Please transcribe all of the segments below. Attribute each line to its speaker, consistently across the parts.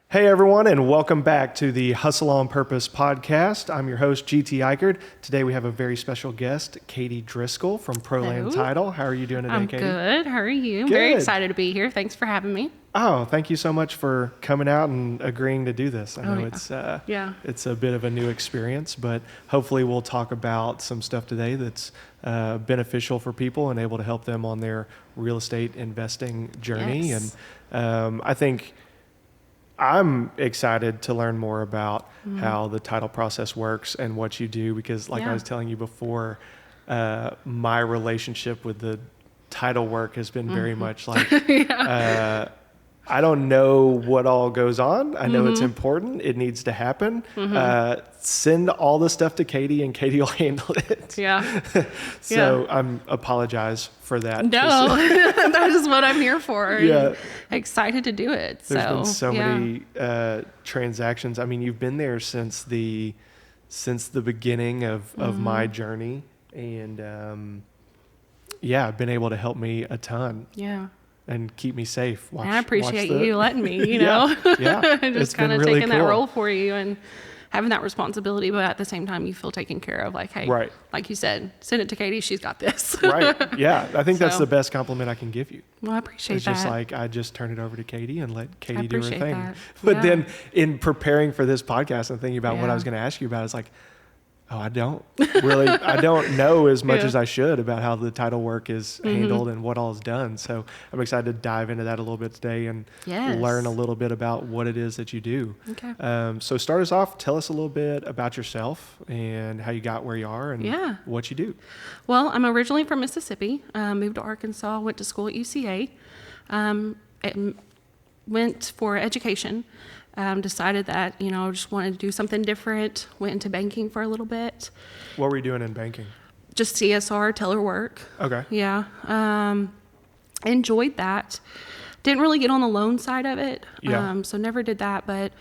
Speaker 1: Hey everyone, and welcome back to the Hustle on Purpose podcast. I'm your host, GT Ikard. Today we have a very special guest, Katie Driskill from ProLand Title. How are you doing today,
Speaker 2: I'm
Speaker 1: Katie?
Speaker 2: Good. How are you? I'm
Speaker 1: Good.
Speaker 2: very excited to be here. Thanks for having me.
Speaker 1: Oh, thank you so much for coming out and agreeing to do this. I know it's a bit of a new experience, but hopefully we'll talk about some stuff today that's beneficial for people and able to help them on their real estate investing journey.
Speaker 2: Yes.
Speaker 1: And I think I'm excited to learn more about how the title process works and what you do, because I was telling you before, my relationship with the title work has been very much like, I don't know what all goes on. I know it's important. It needs to happen. Send all the stuff to Katie and Katie will handle it.
Speaker 2: Yeah.
Speaker 1: So I'm apologize for that.
Speaker 2: No, that is what I'm here for.
Speaker 1: Yeah.
Speaker 2: Excited to do it.
Speaker 1: There's been so many transactions. I mean, you've been there since the beginning of my journey, and been able to help me a ton.
Speaker 2: Yeah.
Speaker 1: And keep me safe.
Speaker 2: I appreciate you letting me, you know, just kind of
Speaker 1: really
Speaker 2: taking that role for you and having that responsibility, but at the same time you feel taken care of. Like, hey, like you said, send it to Katie. She's got this.
Speaker 1: Right. Yeah. I think that's the best compliment I can give you.
Speaker 2: Well, I appreciate
Speaker 1: that. It's just like, I just turn it over to Katie and let Katie do her thing.
Speaker 2: That.
Speaker 1: But then in preparing for this podcast and thinking about what I was going to ask you about, it's like, I don't know as much as I should about how the title work is handled and what all is done. So I'm excited to dive into that a little bit today and learn a little bit about what it is that you do.
Speaker 2: Okay.
Speaker 1: So start us off. Tell us a little bit about yourself and how you got where you are and what you do.
Speaker 2: Well, I'm originally from Mississippi. Moved to Arkansas, went to school at UCA, went for education. Decided that, I just wanted to do something different. Went into banking for a little bit.
Speaker 1: What were you doing in banking?
Speaker 2: Just CSR, teller work.
Speaker 1: Okay.
Speaker 2: Yeah. Enjoyed that. Didn't really get on the loan side of it.
Speaker 1: Yeah.
Speaker 2: So never did that. But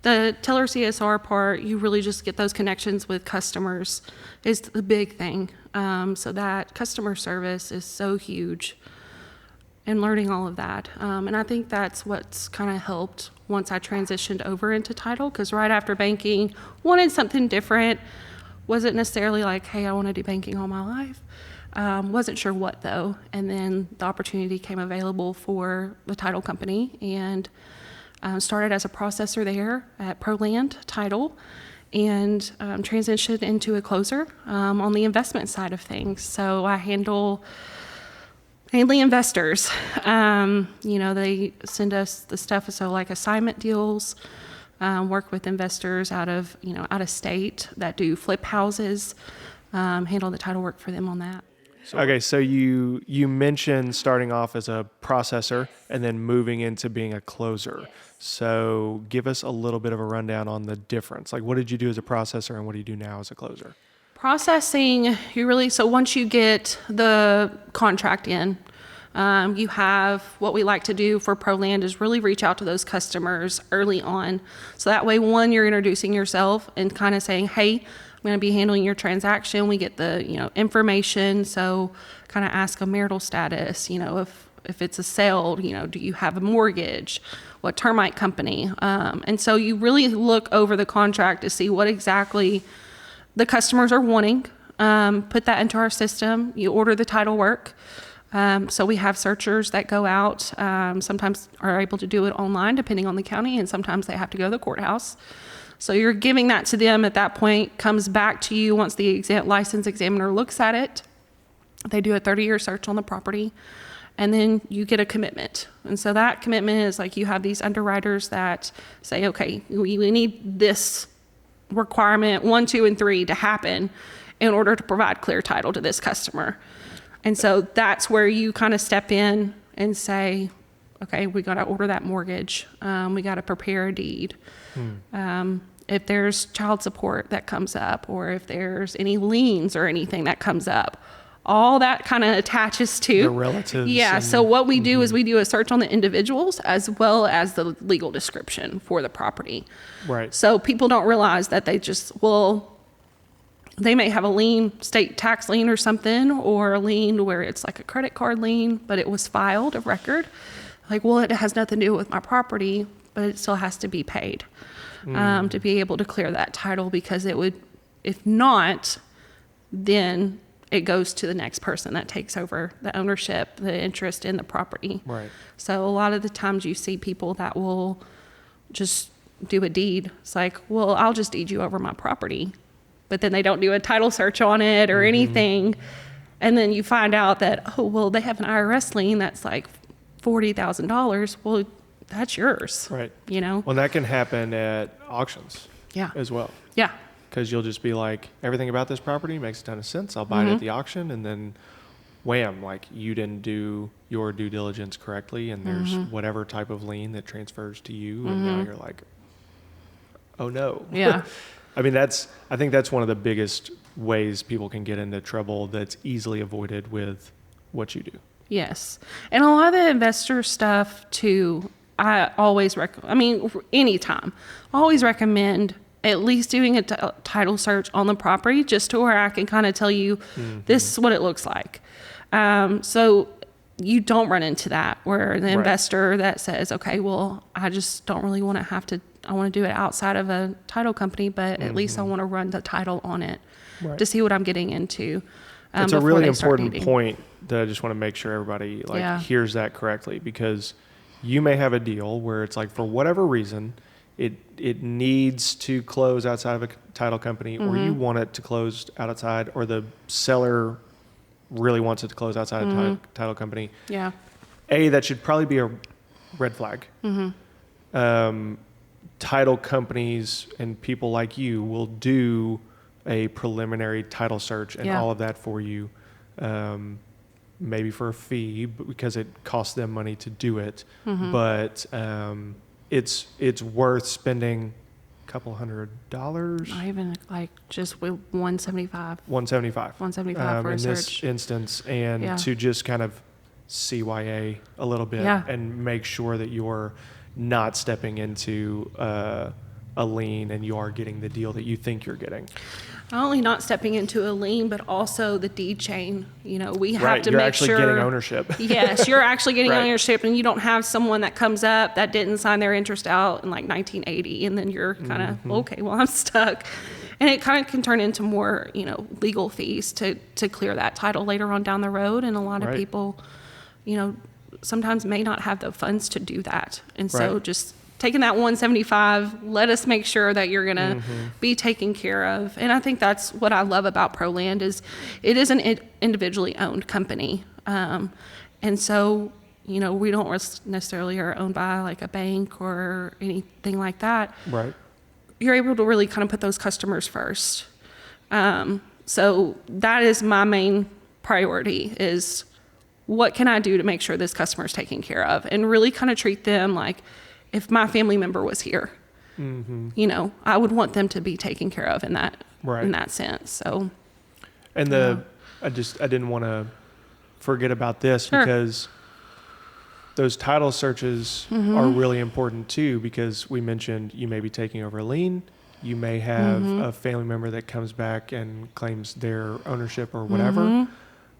Speaker 2: the teller CSR part, you really just get those connections with customers is the big thing. So that customer service is so huge. And learning all of that. And I think that's what's kind of helped once I transitioned over into title, because right after banking, wanted something different. Wasn't necessarily like, hey, I want to do banking all my life. Wasn't sure what though. And then the opportunity came available for the title company, and started as a processor there at ProLand Title, and transitioned into a closer on the investment side of things. So I handle mainly investors. They send us the stuff, so like assignment deals, work with investors out of state that do flip houses, handle the title work for them on that.
Speaker 1: Okay, so you mentioned starting off as a processor and then moving into being a closer. So give us a little bit of a rundown on the difference. Like, what did you do as a processor and what do you do now as a closer?
Speaker 2: Processing, so once you get the contract in, you have what we like to do for ProLand is really reach out to those customers early on. So that way, one, you're introducing yourself and kind of saying, hey, I'm going to be handling your transaction. We get the, information. So kind of ask a marital status, if it's a sale, do you have a mortgage? What termite company? And so you really look over the contract to see what exactly the customers are wanting. Put that into our system. You order the title work. So we have searchers that go out, sometimes are able to do it online depending on the county, and sometimes they have to go to the courthouse. So you're giving that to them at that point, comes back to you once the license examiner looks at it. They do a 30-year search on the property, and then you get a commitment. And so that commitment is like you have these underwriters that say, okay, we need this requirement 1, 2, and 3 to happen in order to provide clear title to this customer. And so that's where you kind of step in and say, okay, we got to order that mortgage. We got to prepare a deed. If there's child support that comes up, or if there's any liens or anything that comes up, all that kind of attaches to
Speaker 1: the relatives.
Speaker 2: Yeah. So what we do is we do a search on the individuals as well as the legal description for the property.
Speaker 1: Right.
Speaker 2: So people don't realize that they may have a lien, state tax lien or something, or a lien where it's like a credit card lien, but it was filed of record. Like, well, it has nothing to do with my property, but it still has to be paid to be able to clear that title, because it would, if not, then it goes to the next person that takes over the ownership, the interest in the property.
Speaker 1: Right.
Speaker 2: So a lot of the times you see people that will just do a deed. It's like, well, I'll just deed you over my property. But then they don't do a title search on it or anything. And then you find out that, oh, well, they have an IRS lien that's like $40,000. Well, that's yours.
Speaker 1: Right.
Speaker 2: You know?
Speaker 1: Well, that can happen at auctions as well.
Speaker 2: Yeah.
Speaker 1: Because you'll just be like, everything about this property makes a ton of sense. I'll buy it at the auction, and then wham, like you didn't do your due diligence correctly, and there's whatever type of lien that transfers to you, and now you're like, oh no.
Speaker 2: Yeah.
Speaker 1: I mean, I think that's one of the biggest ways people can get into trouble that's easily avoided with what you do.
Speaker 2: Yes. And a lot of the investor stuff too, I always anytime, always recommend at least doing a title search on the property, just to where I can kind of tell you this is what it looks like. So you don't run into that where the investor that says, okay, well, I just don't really want to I want to do it outside of a title company, but at least I want to run the title on it to see what I'm getting into.
Speaker 1: It's a really important point that I just want to make sure everybody hears that correctly, because you may have a deal where it's like, for whatever reason, it needs to close outside of a title company, or you want it to close outside, or the seller really wants it to close outside a title company.
Speaker 2: Yeah.
Speaker 1: That should probably be a red flag. Title companies and people like you will do a preliminary title search and all of that for you, maybe for a fee, but because it costs them money to do it. But it's worth spending a couple $100.
Speaker 2: Not even like just with $175.
Speaker 1: $175
Speaker 2: for a
Speaker 1: in
Speaker 2: search.
Speaker 1: this instance, and to just kind of CYA a little bit and make sure that you're not stepping into a lien and you are getting the deal that you think you're getting.
Speaker 2: Not only not stepping into a lien, but also the deed chain. You know, we have to
Speaker 1: you're
Speaker 2: make
Speaker 1: actually
Speaker 2: sure.
Speaker 1: getting ownership.
Speaker 2: Yes, you're actually getting ownership, and you don't have someone that comes up that didn't sign their interest out in like 1980, and then you're kind of, okay, well, I'm stuck. And it kind of can turn into more, legal fees to clear that title later on down the road. And a lot of people, sometimes may not have the funds to do that. And so just taking that 175, let us make sure that you're going to be taken care of. And I think that's what I love about ProLand is it is an individually owned company. And so, we don't necessarily are owned by like a bank or anything like that.
Speaker 1: Right.
Speaker 2: You're able to really kind of put those customers first. So that is my main priority is what can I do to make sure this customer is taken care of, and really kind of treat them like if my family member was here, I would want them to be taken care of in that sense. So,
Speaker 1: and I didn't want to forget about this because those title searches are really important too, because we mentioned you may be taking over a lien. You may have a family member that comes back and claims their ownership or whatever.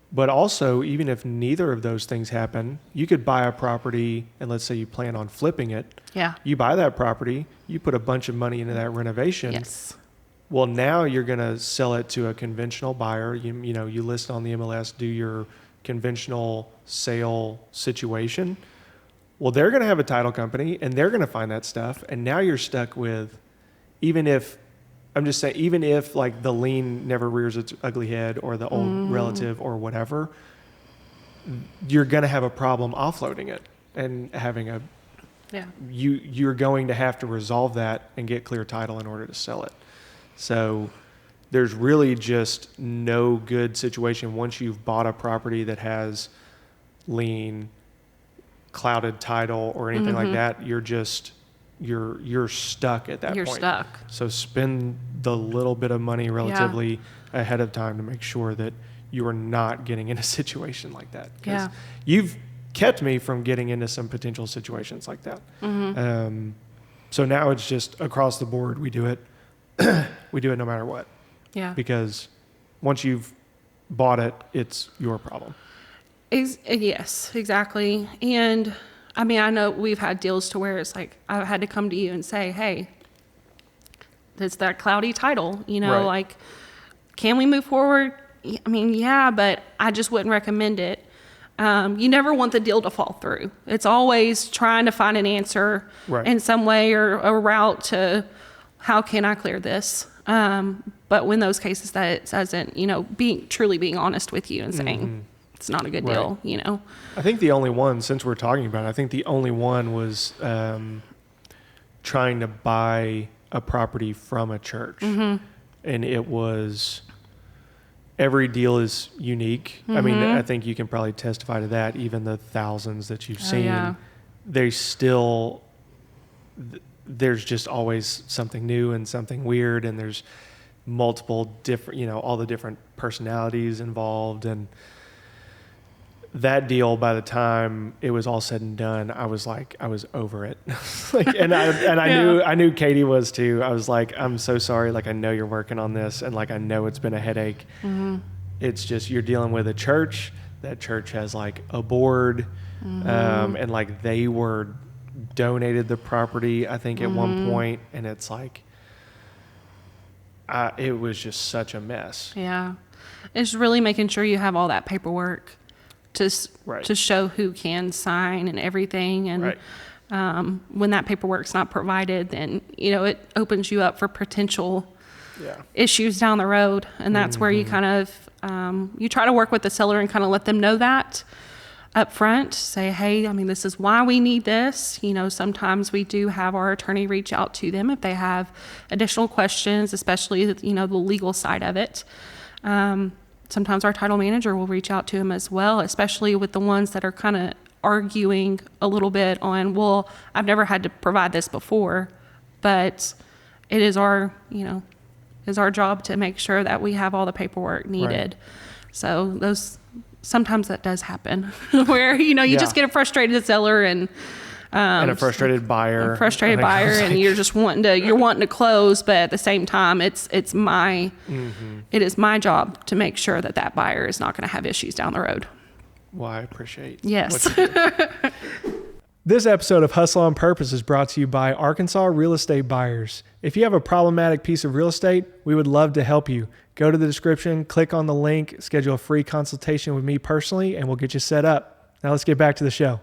Speaker 1: But also, even if neither of those things happen, you could buy a property, and let's say you plan on flipping it.
Speaker 2: Yeah.
Speaker 1: You buy that property, you put a bunch of money into that renovation.
Speaker 2: Yes.
Speaker 1: Well, now you're going to sell it to a conventional buyer. You list on the MLS, do your conventional sale situation. Well, they're going to have a title company, and they're going to find that stuff. And now you're stuck with, even if like the lien never rears its ugly head, or the old relative or whatever, you're going to have a problem offloading it and having you're going to have to resolve that and get clear title in order to sell it. So there's really just no good situation once you've bought a property that has lien, clouded title, or anything like that. You're stuck at that point.
Speaker 2: You're stuck.
Speaker 1: So spend the little bit of money relatively ahead of time to make sure that you are not getting in a situation like that. Because you've kept me from getting into some potential situations like that. So now it's just across the board. We do it. We do it no matter what.
Speaker 2: Yeah.
Speaker 1: Because once you've bought it, it's your problem.
Speaker 2: Yes, exactly. And I mean, I know we've had deals to where it's like, I've had to come to you and say, hey, it's that cloudy title, you know,
Speaker 1: Right.
Speaker 2: like, can we move forward? I mean, yeah, but I just wouldn't recommend it. You never want the deal to fall through. It's always trying to find an answer
Speaker 1: Right.
Speaker 2: in some way or a route to how can I clear this? But when those cases that it doesn't, you know, truly being honest with you and saying it's not a good deal, you know.
Speaker 1: I think the only one, since we're talking about it, I think the only one was trying to buy a property from a church. And it was, every deal is unique. I mean, I think you can probably testify to that. Even the thousands that you've seen, they still, there's just always something new and something weird, and there's multiple different, you know, all the different personalities involved. And that deal, by the time it was all said and done, I was over it. Like, and I knew Katie was too. I was like, I'm so sorry. Like, I know you're working on this, and like, I know it's been a headache. It's just, you're dealing with a church. That church has like a board, and like they were donated the property, I think, at one point, and it's like, it was just such a mess.
Speaker 2: Yeah. It's really making sure you have all that paperwork to show who can sign and everything. And when that paperwork's not provided, then, you know, it opens you up for potential issues down the road. And that's where you kind of, you try to work with the seller and kind of let them know that up front. Say, hey, I mean, this is why we need this. You know, sometimes we do have our attorney reach out to them if they have additional questions, especially, you know, the legal side of it. Sometimes our title manager will reach out to them as well, especially with the ones that are kind of arguing a little bit on, well, I've never had to provide this before, but it is our, you know, is our job to make sure that we have all the paperwork needed. So sometimes that does happen where, you know, you just get a frustrated seller and
Speaker 1: a frustrated buyer.
Speaker 2: And you're just wanting to close, but at the same time, it is my job to make sure that buyer is not going to have issues down the road.
Speaker 1: Well, I appreciate.
Speaker 2: Yes.
Speaker 1: This episode of Hustle on Purpose is brought to you by Arkansas Real Estate Buyers. If you have a problematic piece of real estate, we would love to help you. Go to the description, click on the link, schedule a free consultation with me personally, and we'll get you set up. Now let's get back to the show.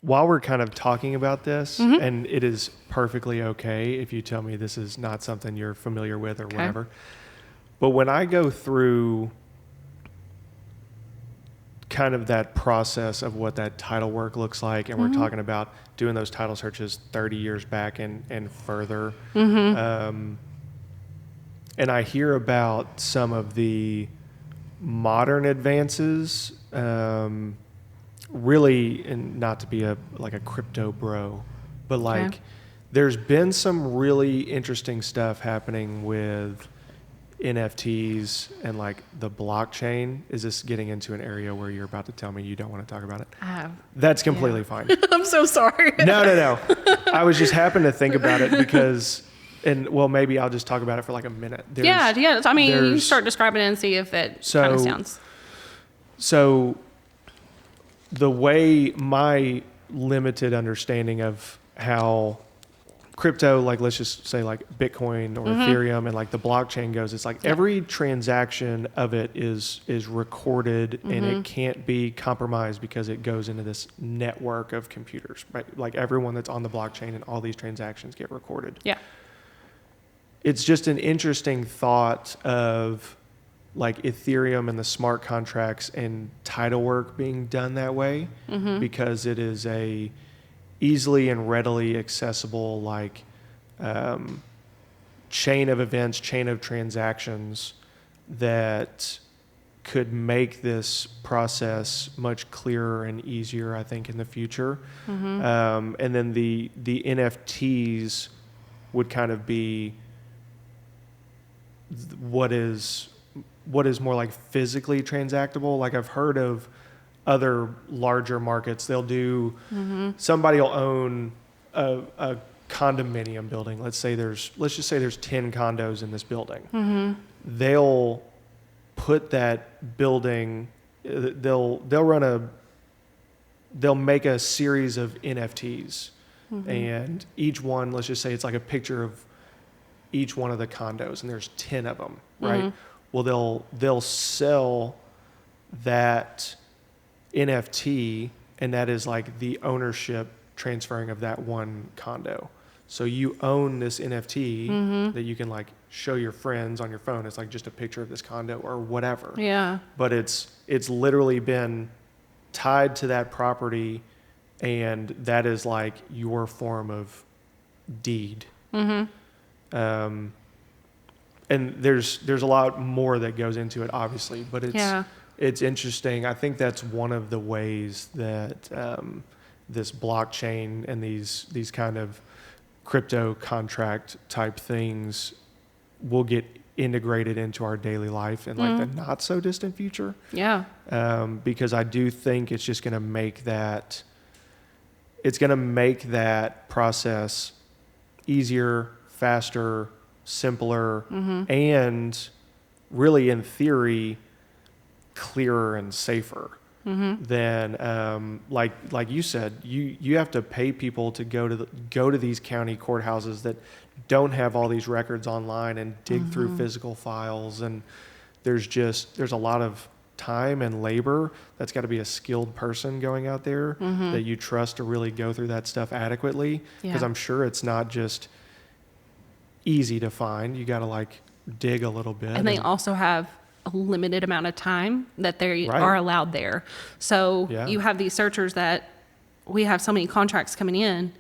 Speaker 1: While we're kind of talking about this, and it is perfectly okay if you tell me this is not something you're familiar with or whatever, but when I go through kind of that process of what that title work looks like, and we're talking about doing those title searches 30 years back and further, and I hear about some of the modern advances, really, and not to be a crypto bro, but like there's been some really interesting stuff happening with NFTs and like the blockchain. Is this getting into an area where you're about to tell me you don't want to talk about it?
Speaker 2: I have.
Speaker 1: That's completely fine.
Speaker 2: I'm so sorry.
Speaker 1: No. I was just happened to think about it because, and well, maybe I'll just talk about it for like a minute.
Speaker 2: Yeah. I mean, you start describing it and see if it kind of sounds.
Speaker 1: So the way my limited understanding of how crypto, like let's just say like Bitcoin or Ethereum and like the blockchain goes, it's like every transaction of it is recorded and it can't be compromised because it goes into this network of computers, right? Like everyone that's on the blockchain and all these transactions get recorded.
Speaker 2: Yeah.
Speaker 1: It's just an interesting thought of like Ethereum and the smart contracts and title work being done that way because it is a easily and readily accessible like chain of events, chain of transactions that could make this process much clearer and easier, I think, in the future. And then the NFTs would kind of be what is more like physically transactable. Like I've heard of other larger markets, they'll do, somebody will own a condominium building. Let's just say there's 10 condos in this building. They'll put that building, they'll run they'll make a series of NFTs, and each one, let's just say it's like a picture of each one of the condos, and there's 10 of them, right? Well, they'll sell that NFT, and that is like the ownership transferring of that one condo. So you own this NFT that you can like show your friends on your phone. It's like just a picture of this condo or whatever.
Speaker 2: Yeah.
Speaker 1: But it's literally been tied to that property, and that is like your form of deed. And there's a lot more that goes into it, obviously, but it's interesting. I think that's one of the ways that this blockchain and these kind of crypto contract type things will get integrated into our daily life in like the not so distant future.
Speaker 2: Yeah.
Speaker 1: Because I do think it's just going to make that process easier, faster, simpler, and really in theory clearer and safer than like you said, you have to pay people to go to these county courthouses that don't have all these records online and dig through physical files, and there's a lot of time and labor. That's got to be a skilled person going out there that you trust to really go through that stuff adequately, because I'm sure it's not just easy to find. You got to like dig a little bit,
Speaker 2: and they also have a limited amount of time that they are allowed there. So you have these searchers that we have so many contracts coming in,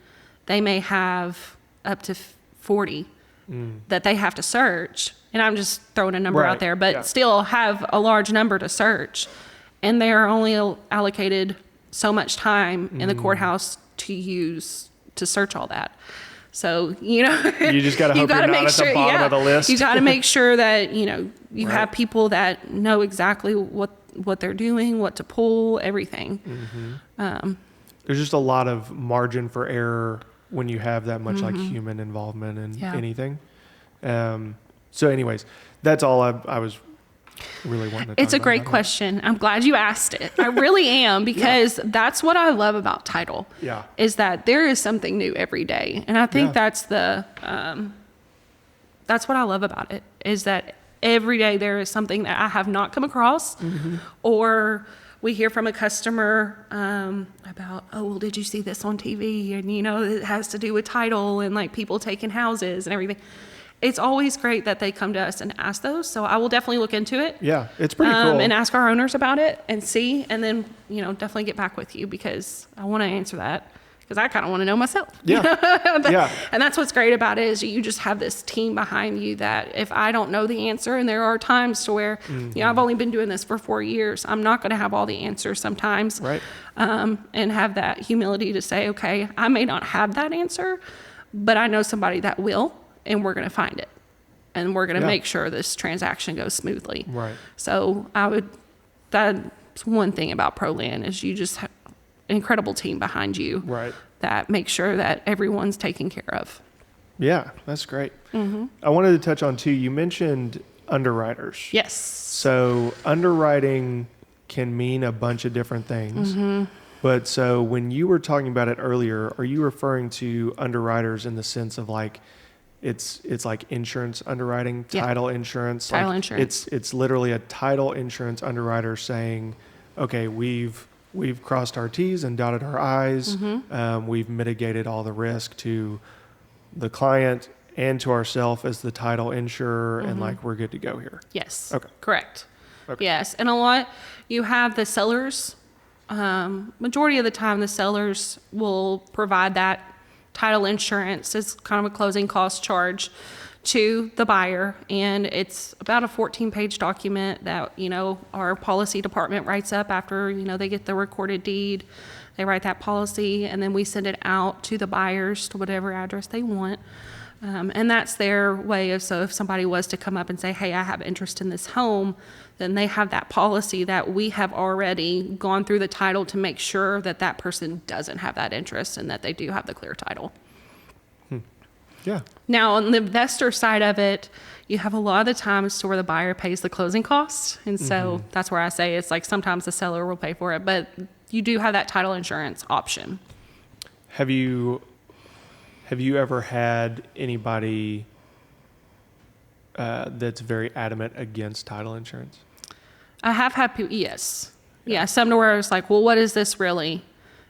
Speaker 2: they may have up to 40 that they have to search. And I'm just throwing a number out there, but still have a large number to search. And they're only allocated so much time in the courthouse to use to search all that. So, you just got to hope you're not at the bottom of the list. You got to make sure that, you have people that know exactly what they're doing, what to pull, everything.
Speaker 1: There's just a lot of margin for error when you have that much like human involvement in anything. So anyways, that's all I was really wanting to talk about.
Speaker 2: It's a great question. I'm glad you asked it. I really am, because that's what I love about title.
Speaker 1: Yeah.
Speaker 2: Is that there is something new every day. And I think that's what I love about it, is that every day there is something that I have not come across, or we hear from a customer about, oh, well, did you see this on TV? And, it has to do with title and like people taking houses and everything. It's always great that they come to us and ask those. So I will definitely look into it.
Speaker 1: Yeah, it's pretty cool.
Speaker 2: And ask our owners about it and see, and then, definitely get back with you, because I want to answer that, because I kind of want to know myself.
Speaker 1: Yeah.
Speaker 2: And that's what's great about it, is you just have this team behind you that if I don't know the answer, and there are times to where, I've only been doing this for 4 years, I'm not going to have all the answers sometimes.
Speaker 1: Right.
Speaker 2: And have that humility to say, okay, I may not have that answer, but I know somebody that will, and we're going to find it. And we're going to make sure this transaction goes smoothly. Right. So that's one thing about ProLand, is you just have an incredible team behind you that makes sure that everyone's taken care of.
Speaker 1: Yeah, that's great. I wanted to touch on too, you mentioned underwriters.
Speaker 2: Yes.
Speaker 1: So underwriting can mean a bunch of different things. But so when you were talking about it earlier, are you referring to underwriters in the sense of like, it's like insurance underwriting, title insurance?
Speaker 2: Title insurance.
Speaker 1: It's literally a title insurance underwriter saying, okay, we've crossed our T's and dotted our I's. We've mitigated all the risk to the client and to ourselves as the title insurer, and like we're good to go here.
Speaker 2: Yes.
Speaker 1: Okay.
Speaker 2: Correct.
Speaker 1: Okay.
Speaker 2: Yes. And a lot, you have the sellers. Majority of the time, the sellers will provide that title insurance as kind of a closing cost charge to the buyer, and it's about a 14-page document that our policy department writes up after they get the recorded deed. They write that policy, and then we send it out to the buyers to whatever address they want, and that's their way of, so if somebody was to come up and say, hey, I have interest in this home, then they have that policy that we have already gone through the title to make sure that that person doesn't have that interest and that they do have the clear title.
Speaker 1: Yeah.
Speaker 2: Now, on the investor side of it, you have a lot of the times to where the buyer pays the closing costs. And so that's where I say it's like sometimes the seller will pay for it, but you do have that title insurance option.
Speaker 1: Have you ever had anybody that's very adamant against title insurance?
Speaker 2: I have had people, yes. Yeah, some to where it's like, well, what is this really?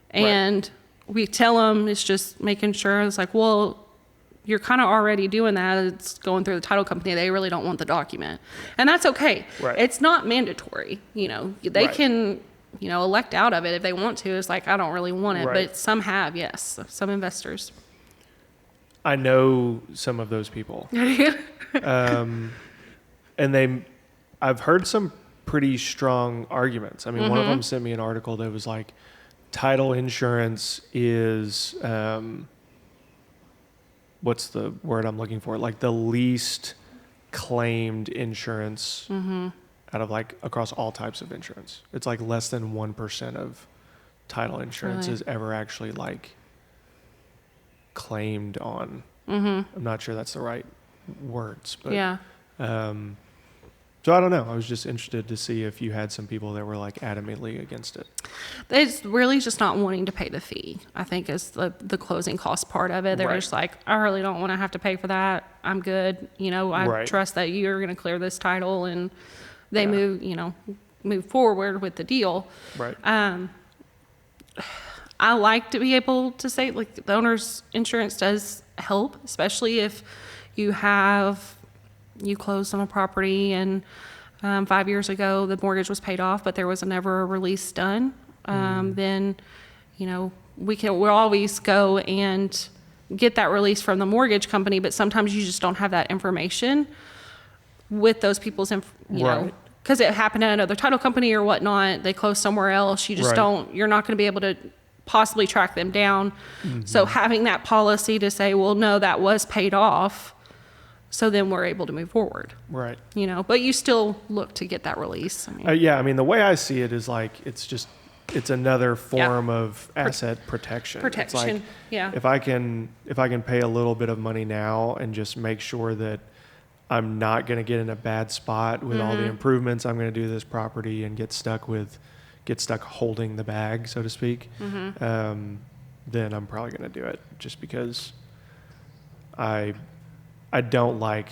Speaker 2: And we tell them it's just making sure. It's like, well, you're kind of already doing that. It's going through the title company. They really don't want the document. And that's okay.
Speaker 1: Right.
Speaker 2: It's not mandatory. They can, elect out of it if they want to. It's like, I don't really want it.
Speaker 1: Right.
Speaker 2: But some have, yes. Some investors.
Speaker 1: I know some of those people. And I've heard some pretty strong arguments. I mean, one of them sent me an article that was like, title insurance is, what's the word I'm looking for? Like the least claimed insurance out of like across all types of insurance. It's like less than 1% of title insurance is ever actually like claimed on. I'm not sure that's the right words, but
Speaker 2: yeah.
Speaker 1: So I don't know. I was just interested to see if you had some people that were like adamantly against it.
Speaker 2: It's really just not wanting to pay the fee, I think, is the closing cost part of it. They're just like, I really don't want to have to pay for that. I'm good. I trust that you're going to clear this title, and they move forward with the deal.
Speaker 1: Right.
Speaker 2: I like to be able to say, like, the owner's insurance does help, especially if you closed on a property and 5 years ago the mortgage was paid off, but there was never a release done. Then, we'll always go and get that release from the mortgage company, but sometimes you just don't have that information with those people's, because it happened at another title company or whatnot. They closed somewhere else. You just you're not going to be able to possibly track them down. So having that policy to say, well, no, that was paid off. So then we're able to move forward. Right. But you still look to get that release.
Speaker 1: I mean, the way I see it is like, it's another form of asset protection. It's like, if I can pay a little bit of money now and just make sure that I'm not going to get in a bad spot with all the improvements I'm going to do to this property and get stuck holding the bag, so to speak, then I'm probably going to do it, just because I don't like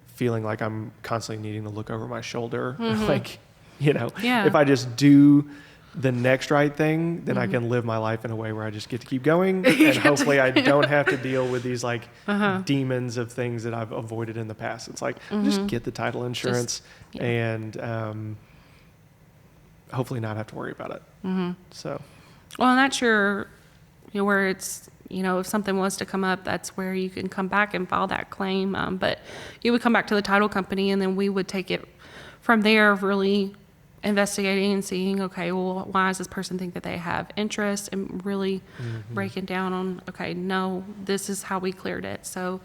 Speaker 1: feeling like I'm constantly needing to look over my shoulder. Like, if I just do the next right thing, then I can live my life in a way where I just get to keep going. And hopefully I don't have to deal with these like demons of things that I've avoided in the past. It's like, just get the title insurance and hopefully not have to worry about it. So,
Speaker 2: well, and that's where it's, if something was to come up, that's where you can come back and file that claim. But you would come back to the title company, and then we would take it from there, really investigating and seeing, okay, well, why does this person think that they have interest, and really breaking down on, okay, no, this is how we cleared it. So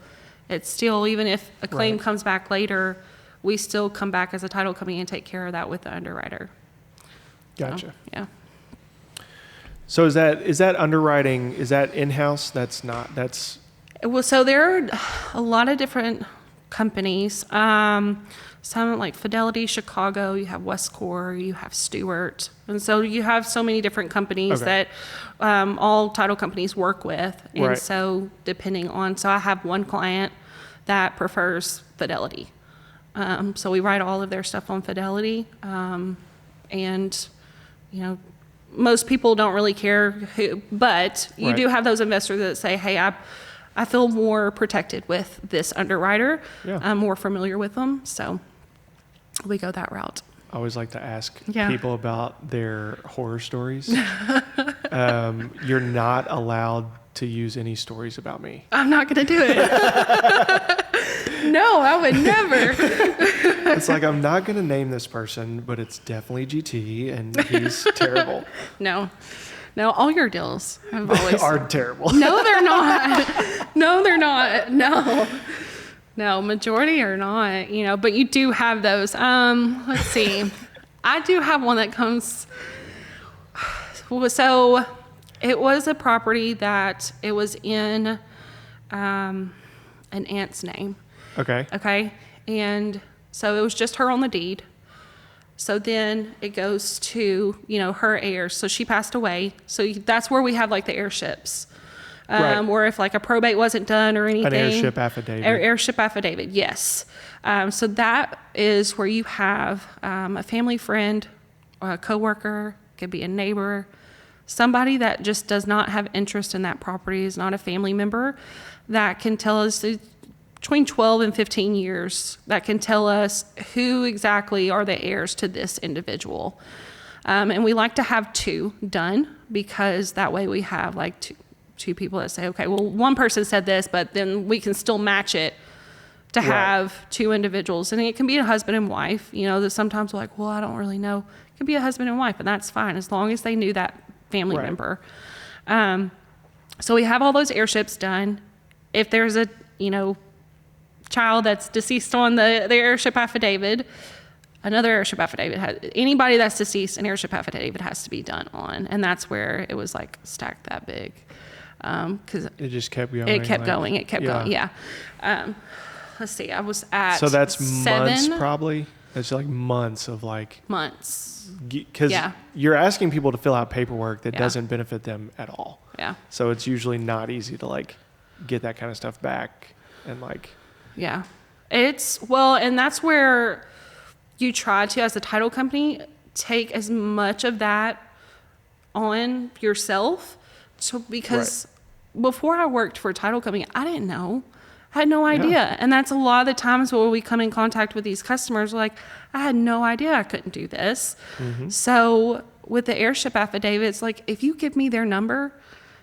Speaker 2: it's still, even if a claim comes back later, we still come back as a title company and take care of that with the underwriter.
Speaker 1: Gotcha.
Speaker 2: So, yeah.
Speaker 1: So is that underwriting, is that in-house?
Speaker 2: Well, so there are a lot of different companies. Some like Fidelity, Chicago, you have Westcor, you have Stewart. And so you have so many different companies that all title companies work with. And so so I have one client that prefers Fidelity. So we write all of their stuff on Fidelity. And, most people don't really care who, but you do have those investors that say, hey, I feel more protected with this underwriter. I'm more familiar with them. So we go that route.
Speaker 1: I always like to ask people about their horror stories. You're not allowed to use any stories about me.
Speaker 2: I'm not going to do it. No, I would never.
Speaker 1: It's like, I'm not going to name this person, but it's definitely GT, and he's terrible.
Speaker 2: No, all your deals have always
Speaker 1: are terrible.
Speaker 2: No, they're not. No, they're not. No, majority are not. But you do have those. Let's see. I do have one that comes. So, it was a property that it was in an aunt's name.
Speaker 1: Okay.
Speaker 2: And so it was just her on the deed. So then it goes to, her heirs. So she passed away. So that's where we have like the heirships.
Speaker 1: Right.
Speaker 2: Or if like a probate wasn't done or anything.
Speaker 1: An heirship affidavit.
Speaker 2: Heirship affidavit, yes. So that is where you have a family friend, or a coworker, could be a neighbor, somebody that just does not have interest in that property, is not a family member, that can tell us between 12 and 15 years, that can tell us who exactly are the heirs to this individual. And we like to have 2 done, because that way we have like two people that say, okay, well, one person said this, but then we can still match it to have 2 individuals. And it can be a husband and wife, that sometimes we're like, well, I don't really know. It can be a husband and wife, and that's fine as long as they knew that family member. So we have all those heirships done. If there's a, child that's deceased on the heirship affidavit, another heirship affidavit anybody that's deceased, an heirship affidavit has to be done on. And that's where it was like stacked that big. Cause
Speaker 1: it just kept going.
Speaker 2: It kept going. Yeah. Let's see. I was at
Speaker 1: So that's
Speaker 2: 7
Speaker 1: months probably. That's like months of like
Speaker 2: months.
Speaker 1: Because you're asking people to fill out paperwork that doesn't benefit them at all.
Speaker 2: Yeah.
Speaker 1: So it's usually not easy to like get that kind of stuff back and like.
Speaker 2: Yeah. And that's where you try to, as a title company, take as much of that on yourself. So because before I worked for a title company, I didn't know. I had no idea. Yeah. And that's a lot of the times where we come in contact with these customers, like, I had no idea I couldn't do this. Mm-hmm. So with the heirship affidavits, like, if you give me their number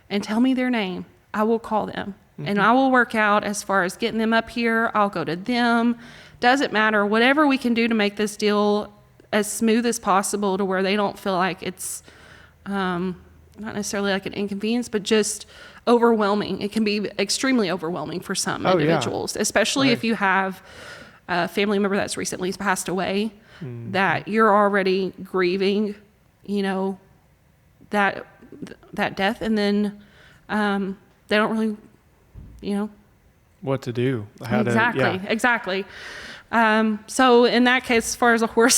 Speaker 2: and tell me their name, I will call them. Mm-hmm. And I will work out as far as getting them up here. I'll go to them. Doesn't matter. Whatever we can do to make this deal as smooth as possible to where they don't feel like it's not necessarily like an inconvenience, but just overwhelming. It can be extremely overwhelming for some individuals, especially if you have a family member that's recently passed away, that you're already grieving, that death, and then they don't really,
Speaker 1: what to do.
Speaker 2: Exactly. So in that case, as far as the horror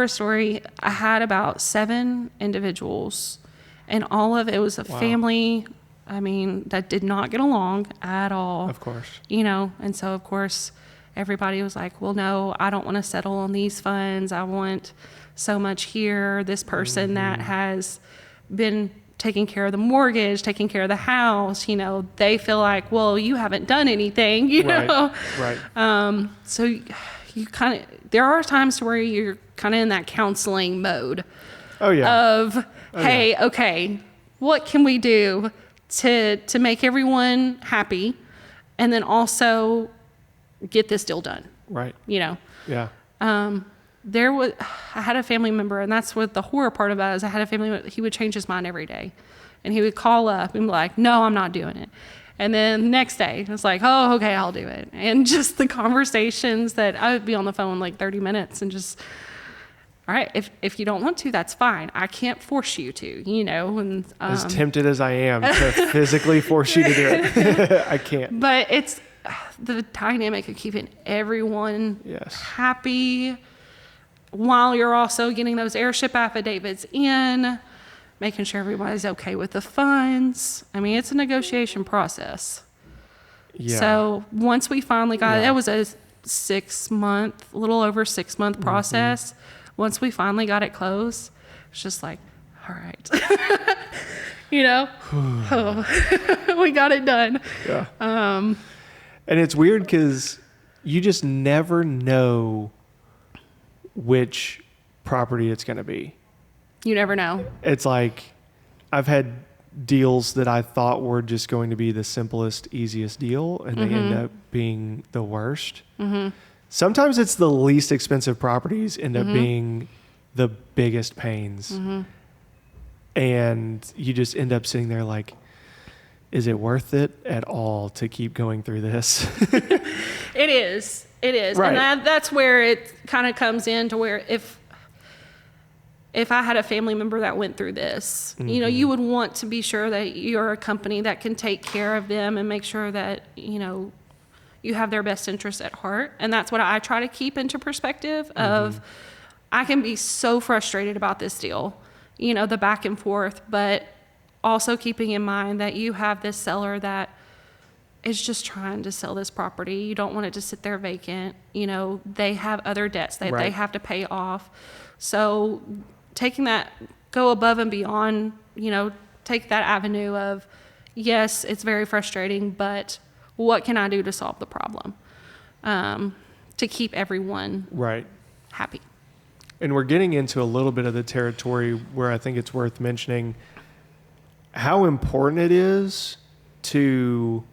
Speaker 2: story, I had about 7 individuals, and all of it was a family, that did not get along at all.
Speaker 1: Of course.
Speaker 2: And so of course everybody was like, well, no, I don't want to settle on these funds. I want so much here. This person that has been taking care of the mortgage, taking care of the house, they feel like, well, you haven't done anything, know?
Speaker 1: Right.
Speaker 2: So you there are times where you're kind of in that counseling mode okay, what can we do to make everyone happy and then also get this deal done?
Speaker 1: Right.
Speaker 2: Yeah. I had a family member, and that's what the horror part about it is. I had a family member, he would change his mind every day, and he would call up and be like, no, I'm not doing it. And then next day it's like, oh, okay, I'll do it. And just the conversations that I would be on the phone like 30 minutes and just, all right, if you don't want to, that's fine. I can't force you to, and
Speaker 1: as tempted as I am to physically force you to do it, I can't.
Speaker 2: But it's the dynamic of keeping everyone happy while you're also getting those heirship affidavits in, making sure everybody's okay with the funds. It's a negotiation process. Yeah. So once we finally got it, it was a 6-month, a little over 6-month process. Mm-hmm. Once we finally got it closed, it's just like, all right, we got it done.
Speaker 1: Yeah. And it's weird because you just never know which property it's going to be.
Speaker 2: You never know.
Speaker 1: It's like I've had deals that I thought were just going to be the simplest, easiest deal, and they end up being the worst. Mm-hmm. Sometimes it's the least expensive properties end up being the biggest pains. Mm-hmm. And you just end up sitting there like, is it worth it at all to keep going through this?
Speaker 2: It is. Right. And that's where it kind of comes into where if I had a family member that went through this, you would want to be sure that you're a company that can take care of them and make sure that, you have their best interest at heart. And that's what I try to keep into perspective of, I can be so frustrated about this deal, you know, the back and forth, but also keeping in mind that you have this seller that is just trying to sell this property. You don't want it to sit there vacant. You know, they have other debts that they have to pay off. So taking that, go above and beyond, you know, take that avenue of, yes, it's very frustrating, but what can I do to solve the problem? To keep everyone happy.
Speaker 1: And we're getting into a little bit of the territory where I think it's worth mentioning how important it is to,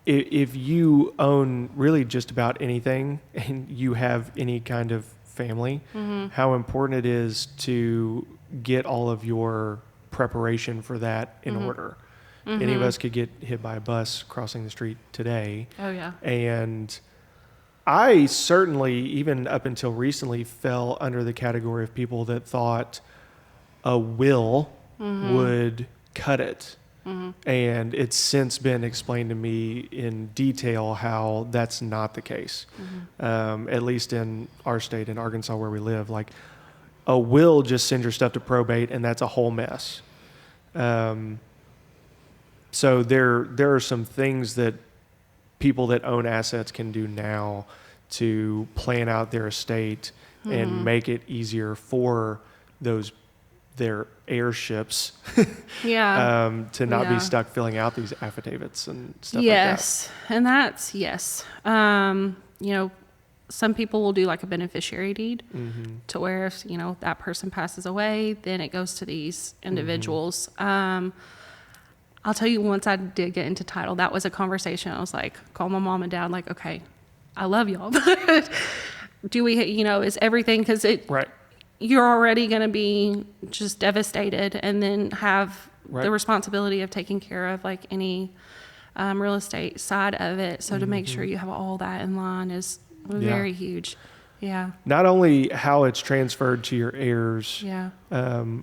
Speaker 1: if you own really just about anything and you have any kind of family, how important it is to get all of your preparation for that in order. Any of us could get hit by a bus crossing the street today.
Speaker 2: Oh, yeah.
Speaker 1: And I certainly, even up until recently, fell under the category of people that thought a will would cut it. And it's since been explained to me in detail how that's not the case. At least in our state, in Arkansas, where we live, like a will just sends your stuff to probate, and that's a whole mess. So there are some things that people that own assets can do now to plan out their estate and make it easier for their heirships to not be stuck filling out these affidavits and stuff like that.
Speaker 2: And that's, you know, some people will do like a beneficiary deed to where if, you know, that person passes away, then it goes to these individuals. I'll tell you, once I did get into title, that was a conversation. I was like, call my mom and dad, like, okay, I love y'all, but do we, you know, is everything, because you're already going to be just devastated, and then have the responsibility of taking care of like any real estate side of it. So to make sure you have all that in line is very huge. Yeah. Not
Speaker 1: only how it's transferred to your heirs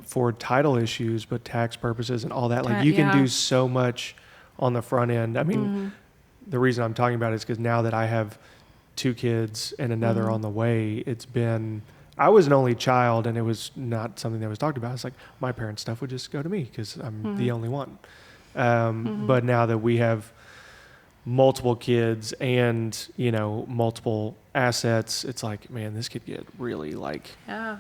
Speaker 1: for title issues, but tax purposes and all that. Like you can do so much on the front end. I mean, the reason I'm talking about it is because now that I have 2 kids and another on the way, I was an only child, and it was not something that was talked about. It's like my parents' stuff would just go to me because I'm the only one. But now that we have multiple kids and, you know, multiple assets, it's like, man, this could get really like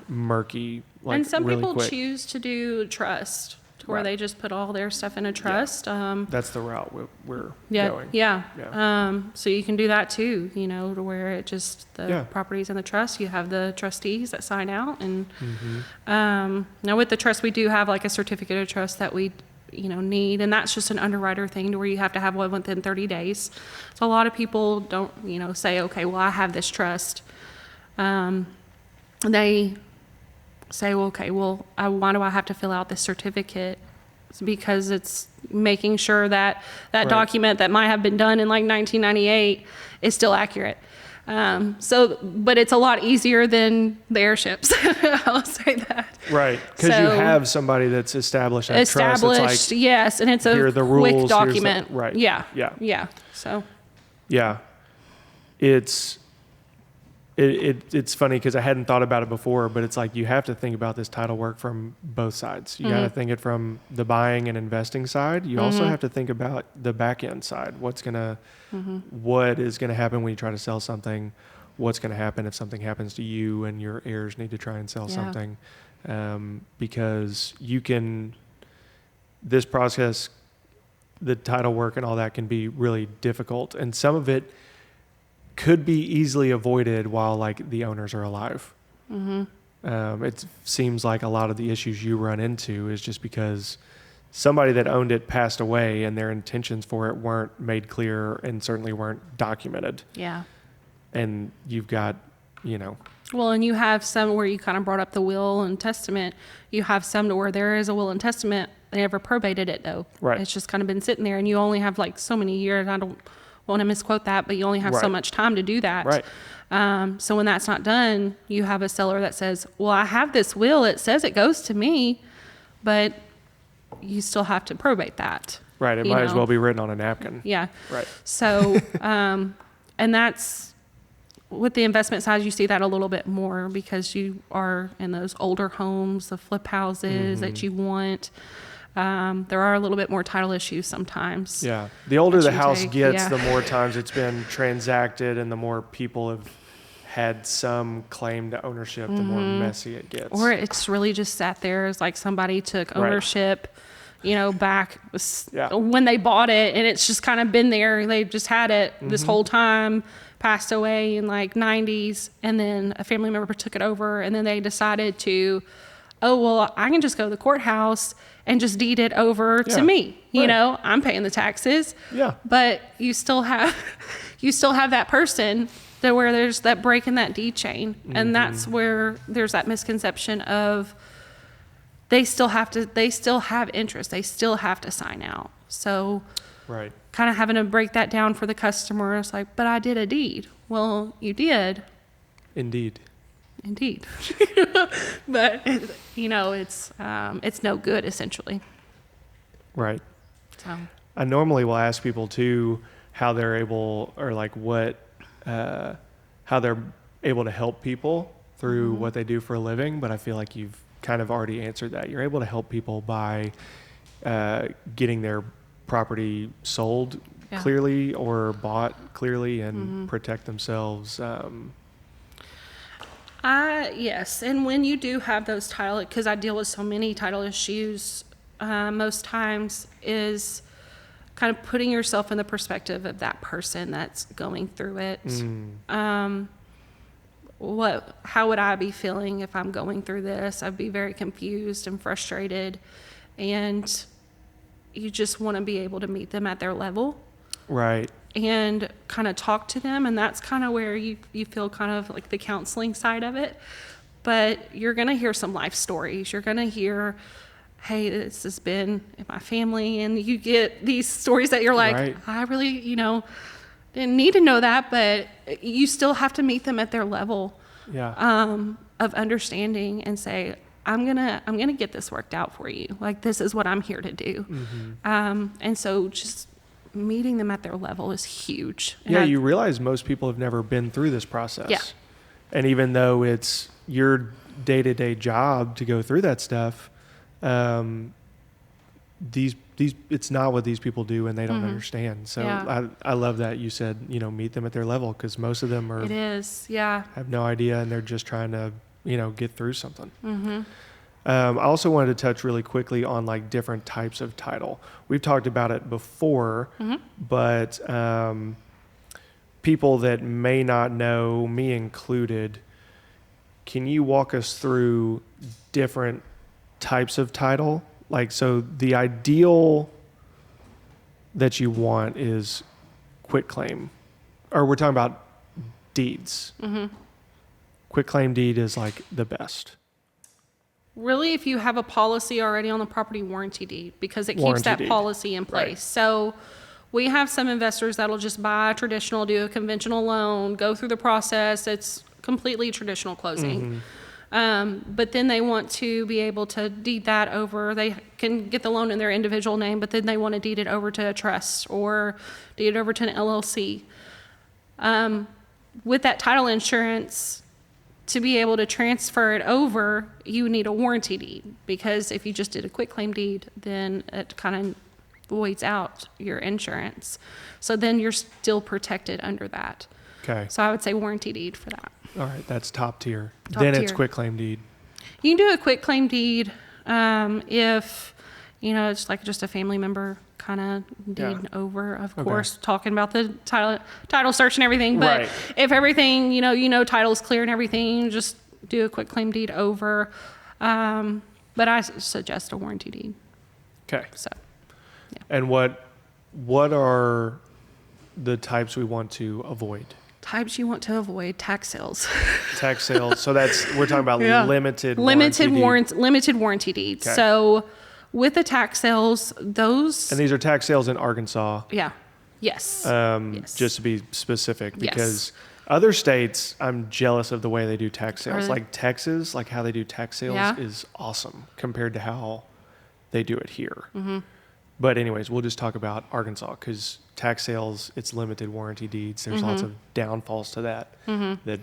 Speaker 1: murky. Like,
Speaker 2: and some
Speaker 1: really
Speaker 2: people
Speaker 1: quick.
Speaker 2: Choose to do trust, to where they just put all their stuff in a trust.
Speaker 1: That's the route we're going.
Speaker 2: So you can do that too, you know, to where it just, the property's in the trust. You have the trustees that sign out. And now with the trust, we do have like a certificate of trust that we, you know, need, and that's just an underwriter thing to where you have to have one within 30 days. So a lot of people don't, you know, say, okay, well, I have this trust. They say, well, okay, well, why do I have to fill out this certificate? It's because it's making sure that document that might have been done in like 1998 is still accurate. But it's a lot easier than the airships. I'll say that.
Speaker 1: Right. Because you have somebody that's established that trust.
Speaker 2: It's like, yes. And it's a quick document. Yeah. So.
Speaker 1: Yeah. It's funny because I hadn't thought about it before, but it's like you have to think about this title work from both sides. You got to think it from the buying and investing side. You also have to think about the back end side. What is going to happen when you try to sell something? What's going to happen if something happens to you and your heirs need to try and sell something? Because this process, the title work and all that can be really difficult. And some of it could be easily avoided while like the owners are alive. It seems like a lot of the issues you run into is just because somebody that owned it passed away and their intentions for it weren't made clear and certainly weren't documented.
Speaker 2: Yeah.
Speaker 1: And you've got, you know.
Speaker 2: Well, and you have some where you kind of brought up the will and testament. You have some to where there is a will and testament. They never probated it though.
Speaker 1: Right.
Speaker 2: It's just kind of been sitting there, and you only have like so many years. I don't want to misquote that, but you only have so much time to do that.
Speaker 1: Right.
Speaker 2: So when that's not done, you have a seller that says, well, I have this will. It says it goes to me, but you still have to probate that.
Speaker 1: Right. It might as well be written on a napkin.
Speaker 2: Yeah.
Speaker 1: Right.
Speaker 2: So, and that's with the investment side, you see that a little bit more because you are in those older homes, the flip houses that you want. There are a little bit more title issues sometimes.
Speaker 1: Yeah. The older the house gets, the more times it's been transacted and the more people have had some claim to ownership, the more messy it gets.
Speaker 2: Or it's really just sat there as like somebody took ownership, back when they bought it, and it's just kind of been there. They've just had it this whole time, passed away in like 90s, and then a family member took it over, and then they decided to, I can just go to the courthouse and just deed it over to me. I'm paying the taxes. Yeah. But you still have that person where there's that break in that deed chain. And that's where there's that misconception of they still have interest. They still have to sign out. So kind of having to break that down for the customer. It's like, but I did a deed. Well, you did.
Speaker 1: Indeed.
Speaker 2: But it's no good essentially.
Speaker 1: Right.
Speaker 2: So
Speaker 1: I normally will ask people too how they're able, or like how they're able to help people through what they do for a living, but I feel like you've kind of already answered that. You're able to help people by getting their property sold clearly or bought clearly and protect themselves.
Speaker 2: Yes, and when you do have those title, because I deal with so many title issues, most times is kind of putting yourself in the perspective of that person that's going through it. How would I be feeling if I'm going through this? I'd be very confused and frustrated, and you just want to be able to meet them at their level. Right. And kind of talk to them, and that's kind of where you feel kind of like the counseling side of it. But you're going to hear some life stories. You're going to hear, hey, this has been in my family, and you get these stories that you're like, I really, didn't need to know that, but you still have to meet them at their level of understanding and say, I'm gonna get this worked out for you. Like, this is what I'm here to do. And so just meeting them at their level is huge. And
Speaker 1: you realize most people have never been through this process. Yeah. And even though it's your day-to-day job to go through that stuff, it's not what these people do, and they don't understand. So I love that you said, meet them at their level, because most of them have no idea, and they're just trying to, get through something. I also wanted to touch really quickly on like different types of title. We've talked about it before, but people that may not know, me included, can you walk us through different types of title? Like, so the ideal that you want is quitclaim, or we're talking about deeds. Quitclaim deed is like the best.
Speaker 2: Really, if you have a policy already on the property, warranty deed, because it keeps that policy in place. Right. So we have some investors that'll just buy a traditional, do a conventional loan, go through the process. It's completely traditional closing. But then they want to be able to deed that over. They can get the loan in their individual name, but then they want to deed it over to a trust or deed it over to an LLC. With that title insurance, to be able to transfer it over, you need a warranty deed, because if you just did a quitclaim deed, then it kind of voids out your insurance. So then you're still protected under that. Okay. So I would say warranty deed for that.
Speaker 1: All right, that's top tier. It's quitclaim deed.
Speaker 2: You can do a quitclaim deed if, it's like just a family member kind of deed over, of course, talking about the title search and everything. But if everything, title's clear and everything, just do a quitclaim deed over. But I suggest a warranty deed.
Speaker 1: Okay. So, and what are the types we want to avoid?
Speaker 2: Types you want to avoid: tax sales.
Speaker 1: Tax sales. So we're talking about limited
Speaker 2: warranty deeds. Okay. So with the tax sales, those...
Speaker 1: And these are tax sales in Arkansas.
Speaker 2: Yeah. Yes.
Speaker 1: Just to be specific, because other states, I'm jealous of the way they do tax sales. Like Texas, like how they do tax sales is awesome compared to how they do it here. But anyways, we'll just talk about Arkansas because tax sales, it's limited warranty deeds. There's lots of downfalls to that that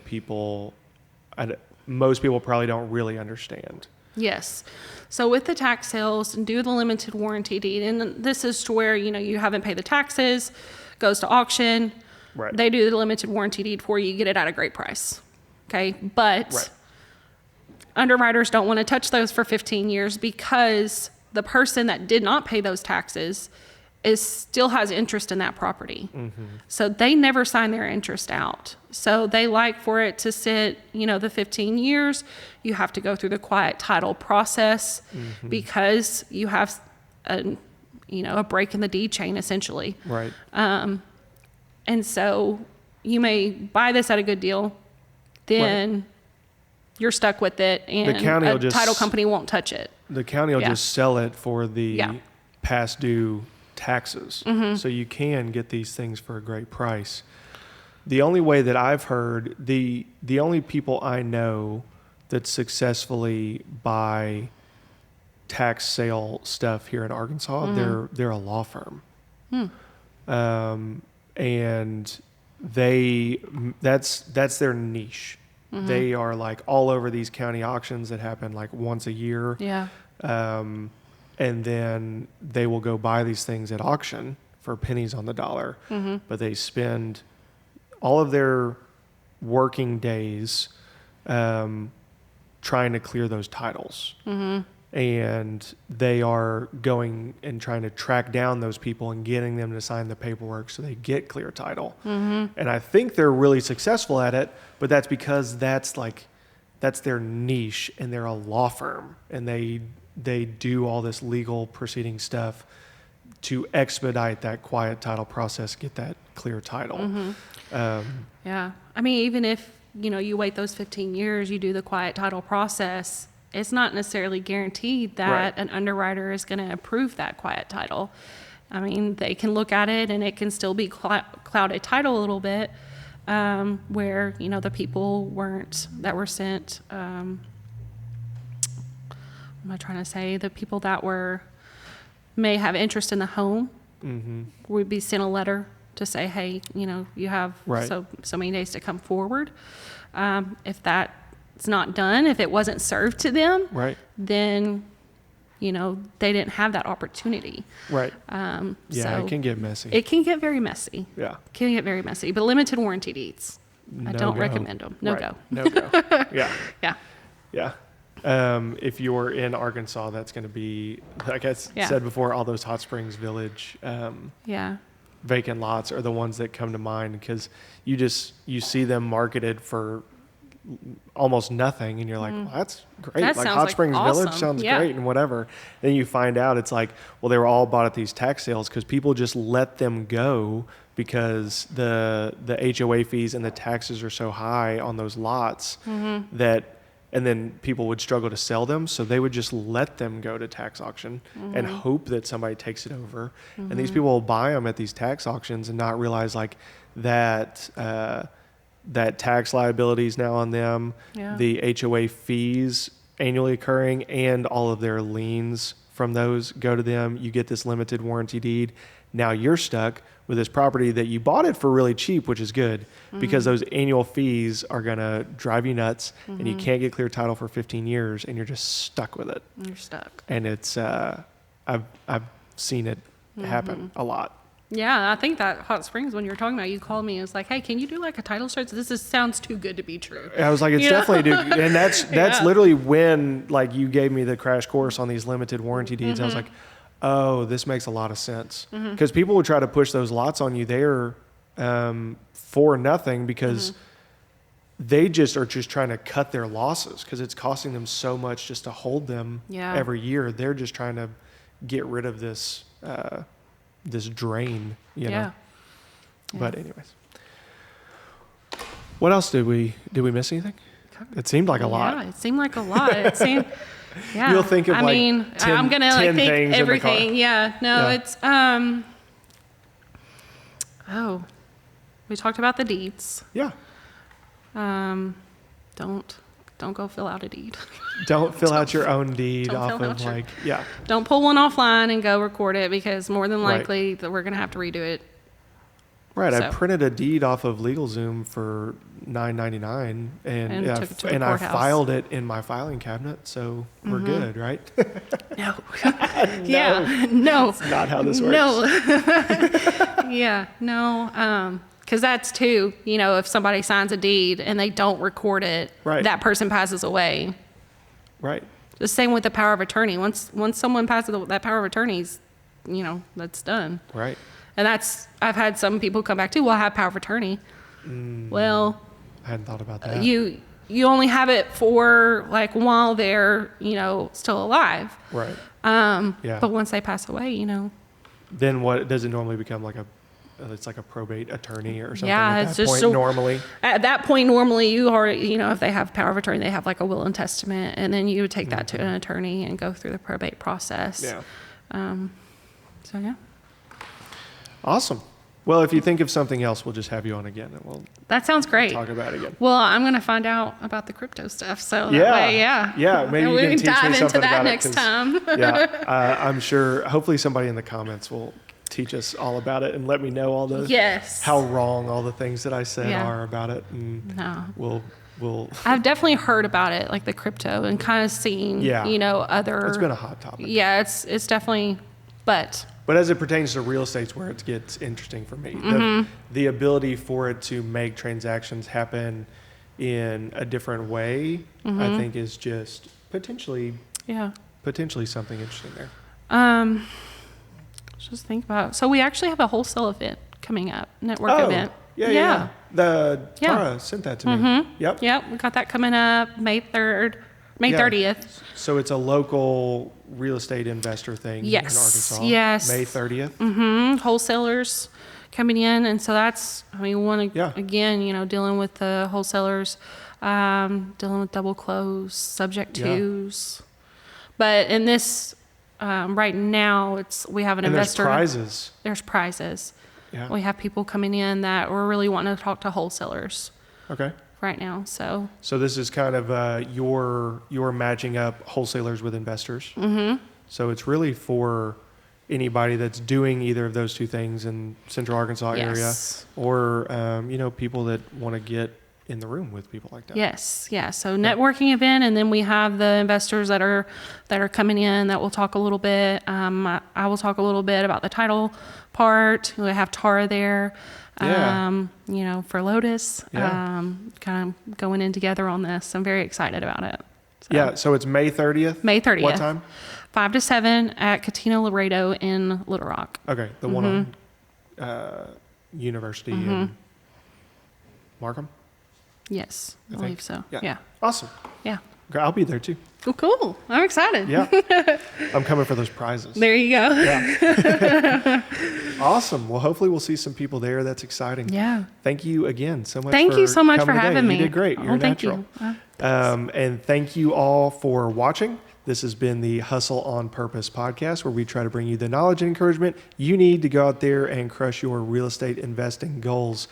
Speaker 1: most people probably don't really understand.
Speaker 2: Yes. So with the tax sales, do the limited warranty deed. And this is to where, you haven't paid the taxes, goes to auction.
Speaker 1: Right.
Speaker 2: They do the limited warranty deed for you, get it at a great price. Okay. But underwriters don't want to touch those for 15 years because the person that did not pay those taxes still has interest in that property. So they never sign their interest out. So they like for it to sit, the 15 years. You have to go through the quiet title process because you have a break in the deed chain essentially.
Speaker 1: Right.
Speaker 2: And so you may buy this at a good deal, then you're stuck with it, and a title company won't touch it.
Speaker 1: The county will just sell it for the past due taxes. So you can get these things for a great price. The only way that I've heard, the only people I know that successfully buy tax sale stuff here in Arkansas, they're a law firm. And that's their niche. They are like all over these county auctions that happen like once a year.
Speaker 2: Yeah.
Speaker 1: And then they will go buy these things at auction for pennies on the dollar. But they spend all of their working days trying to clear those titles. And they are going and trying to track down those people and getting them to sign the paperwork so they get clear title. And I think they're really successful at it, but that's because that's their niche, and they're a law firm, and they do all this legal proceeding stuff to expedite that quiet title process, get that clear title.
Speaker 2: Yeah. I mean, even if, you wait those 15 years, you do the quiet title process, it's not necessarily guaranteed that an underwriter is going to approve that quiet title. I mean, they can look at it and it can still be clouded title a little bit, where, the people that were sent, what am I trying to say? The people that may have interest in the home would be sent a letter to say, hey, you have so many days to come forward. If that's not done, if it wasn't served to them, then, they didn't have that opportunity.
Speaker 1: Right.
Speaker 2: So
Speaker 1: it can get messy.
Speaker 2: It can get very messy.
Speaker 1: Yeah.
Speaker 2: It can get very messy. But limited warranty deeds, I don't recommend them. No go.
Speaker 1: Yeah.
Speaker 2: Yeah.
Speaker 1: Yeah. If you're in Arkansas, that's going to be, like I said before, all those Hot Springs Village vacant lots are the ones that come to mind, because you see them marketed for almost nothing, and you're like, well, that's great.
Speaker 2: That
Speaker 1: like
Speaker 2: sounds
Speaker 1: Hot Springs
Speaker 2: awesome.
Speaker 1: Village sounds great and whatever. Then you find out it's like, well, they were all bought at these tax sales because people just let them go because the HOA fees and the taxes are so high on those lots that, and then people would struggle to sell them, so they would just let them go to tax auction and hope that somebody takes it over. And these people will buy them at these tax auctions and not realize like that tax liabilities now on them, the HOA fees annually occurring, and all of their liens from those go to them. You get this limited warranty deed. Now you're stuck with this property that you bought it for really cheap, which is good, because those annual fees are going to drive you nuts, and you can't get clear title for 15 years, and you're just stuck with it.
Speaker 2: You're stuck.
Speaker 1: And it's, I've seen it happen a lot.
Speaker 2: Yeah, I think that Hot Springs, when you were talking about, you called me and was like, hey, can you do like a title search? Sounds too good to be true.
Speaker 1: I was like, it's definitely due. And that's literally when like you gave me the crash course on these limited warranty deeds. I was like, oh, this makes a lot of sense. Because people would try to push those lots on you there for nothing, because they are just trying to cut their losses, because it's costing them so much just to hold them every year. They're just trying to get rid of this this drain, you know. But anyways, what else did we miss anything? It seemed like a lot.
Speaker 2: Yeah, it seemed like a lot. It seemed,
Speaker 1: You'll think of
Speaker 2: I
Speaker 1: like
Speaker 2: mean,
Speaker 1: 10,
Speaker 2: I'm gonna
Speaker 1: 10
Speaker 2: like think
Speaker 1: things
Speaker 2: everything.
Speaker 1: in the
Speaker 2: Yeah, no, it's we talked about the deeds.
Speaker 1: Yeah.
Speaker 2: Don't don't go fill out a deed.
Speaker 1: Don't fill out your own deed
Speaker 2: Don't
Speaker 1: off
Speaker 2: fill
Speaker 1: of
Speaker 2: out your-
Speaker 1: yeah.
Speaker 2: Don't pull one offline and go record it, because more than
Speaker 1: Right.
Speaker 2: likely that we're going to have to redo it.
Speaker 1: Right. I
Speaker 2: So-
Speaker 1: printed a deed off of LegalZoom for $9.99
Speaker 2: And
Speaker 1: yeah,
Speaker 2: took it to the
Speaker 1: and I
Speaker 2: courthouse.
Speaker 1: filed it in my filing cabinet, so we're good, right?
Speaker 2: No. Yeah. No.
Speaker 1: Not how this works.
Speaker 2: No. Yeah. No. Because that's too, if somebody signs a deed and they don't record it,
Speaker 1: Right.
Speaker 2: that person passes away.
Speaker 1: Right.
Speaker 2: The same with the power of attorney. Once someone passes that power of attorney's, that's done.
Speaker 1: Right.
Speaker 2: And I've had some people come back too. Well, I have power of attorney. Well,
Speaker 1: I hadn't thought about that.
Speaker 2: you only have it for while they're still alive.
Speaker 1: Right. Yeah.
Speaker 2: But once they pass away,
Speaker 1: Then what does it normally become it's like a probate attorney or something
Speaker 2: Yeah,
Speaker 1: at
Speaker 2: it's
Speaker 1: that
Speaker 2: just
Speaker 1: point
Speaker 2: so-
Speaker 1: normally.
Speaker 2: At that point, normally you already, if they have power of attorney, they have like a will and testament, and then you would take that to an attorney and go through the probate process.
Speaker 1: Yeah.
Speaker 2: So yeah,
Speaker 1: Awesome. Well, if you think of something else, we'll just have you on again and we'll
Speaker 2: that sounds great.
Speaker 1: talk about it again.
Speaker 2: Well, I'm going to find out about the crypto stuff. So
Speaker 1: Yeah.
Speaker 2: that way, yeah.
Speaker 1: Yeah, maybe
Speaker 2: And
Speaker 1: you
Speaker 2: we
Speaker 1: can
Speaker 2: can
Speaker 1: teach me
Speaker 2: dive into
Speaker 1: something
Speaker 2: that
Speaker 1: about it,
Speaker 2: next
Speaker 1: 'cause-
Speaker 2: time.
Speaker 1: Yeah, I'm sure. Hopefully, somebody in the comments will teach us all about it and let me know all the
Speaker 2: Yes.
Speaker 1: how wrong all the things that I said
Speaker 2: Yeah.
Speaker 1: are about it, and
Speaker 2: No.
Speaker 1: we'll.
Speaker 2: I've definitely heard about it, like the crypto, and kind of seen,
Speaker 1: Yeah.
Speaker 2: other.
Speaker 1: It's been a hot topic.
Speaker 2: Yeah, it's definitely, but
Speaker 1: But as it pertains to real estate's where it gets interesting for me. The ability for it to make transactions happen in a different way, I think, is just potentially
Speaker 2: yeah.
Speaker 1: something interesting there.
Speaker 2: Just think about it. So we actually have a wholesale event coming up, network event.
Speaker 1: Yeah.
Speaker 2: Yeah.
Speaker 1: Tara sent that to me. Yep.
Speaker 2: Yep, we got that coming up May 30th.
Speaker 1: So it's a local real estate investor thing
Speaker 2: Yes,
Speaker 1: in Arkansas.
Speaker 2: yes.
Speaker 1: May 30th.
Speaker 2: Wholesalers coming in, and so that's, we want to,
Speaker 1: Yeah.
Speaker 2: again, dealing with the wholesalers, dealing with double close, subject
Speaker 1: Yeah.
Speaker 2: twos. But in this, right now, we have an
Speaker 1: And
Speaker 2: investor.
Speaker 1: there's prizes.
Speaker 2: There's prizes.
Speaker 1: Yeah.
Speaker 2: We have people coming in that we're really wanting to talk to wholesalers
Speaker 1: Okay.
Speaker 2: right now. So
Speaker 1: So this is kind of your matching up wholesalers with investors. Mm-hmm. So it's really for anybody that's doing either of those two things in Central Arkansas
Speaker 2: Yes.
Speaker 1: area, or people that want to get in the room with people like that.
Speaker 2: yes, yeah. So networking event, and then we have the investors that are coming in that will talk a little bit. I will talk a little bit about the title part. We have Tara there.
Speaker 1: Yeah.
Speaker 2: For Lotus,
Speaker 1: Yeah.
Speaker 2: kind of going in together on this. I'm very excited about it. So,
Speaker 1: Yeah. So it's May 30th.
Speaker 2: May 30th.
Speaker 1: What time?
Speaker 2: 5 to 7 at Katina Laredo in Little Rock.
Speaker 1: Okay. The one on University in Markham.
Speaker 2: Yes, I
Speaker 1: think.
Speaker 2: believe so.
Speaker 1: Yeah.
Speaker 2: Yeah.
Speaker 1: Awesome.
Speaker 2: Yeah.
Speaker 1: Okay, I'll be there too.
Speaker 2: Oh, cool. I'm excited.
Speaker 1: Yeah. I'm coming for those prizes.
Speaker 2: There you go.
Speaker 1: Yeah. Awesome. Well, hopefully we'll see some people there. That's exciting.
Speaker 2: Yeah.
Speaker 1: Thank you again so much.
Speaker 2: Thank you so much for
Speaker 1: coming today.
Speaker 2: having me.
Speaker 1: You did great. You're
Speaker 2: Oh, thank
Speaker 1: natural.
Speaker 2: you.
Speaker 1: And thank you all for watching. This has been the Hustle on Purpose podcast, where we try to bring you the knowledge and encouragement you need to go out there and crush your real estate investing goals.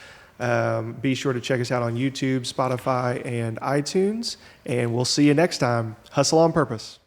Speaker 1: Be sure to check us out on YouTube, Spotify, and iTunes. And we'll see you next time. Hustle on Purpose.